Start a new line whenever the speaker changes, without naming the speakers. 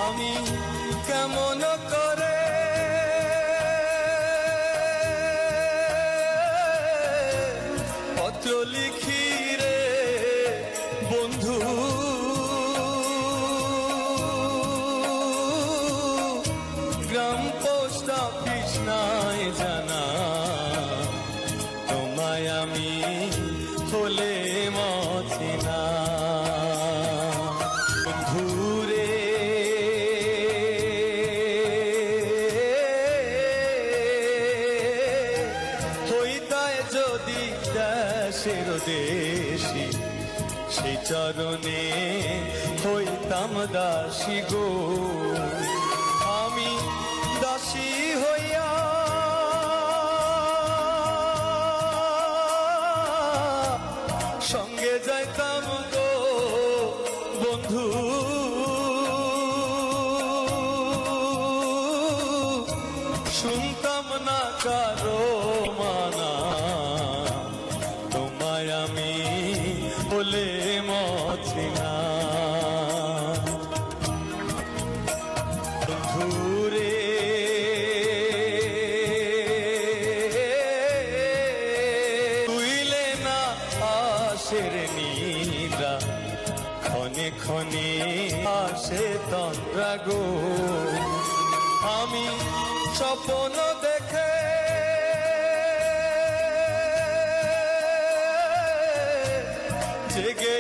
আমি কেমন করে পত্র লিখি রে বন্ধু, গ্রাম পোস্ট অফিস নাই জানা, তোমায় আমি হলে মচিনা। বন্ধুরে হইতায় যদি দেশের দেশি, সেই চরণে হইতাম দাসী গো। আমি দাসী হইয়া সঙ্গে যাইতাম গো বন্ধু, শুনতাম না কারো মানা, তোমায় আমি বলে মচিনা। বন্ধুরে তুইলে না আশের নিদ্রা, ক্ষণে ক্ষণে আসে তন্দ্রা গো। আমি স্বপ্ন দেখে জেগে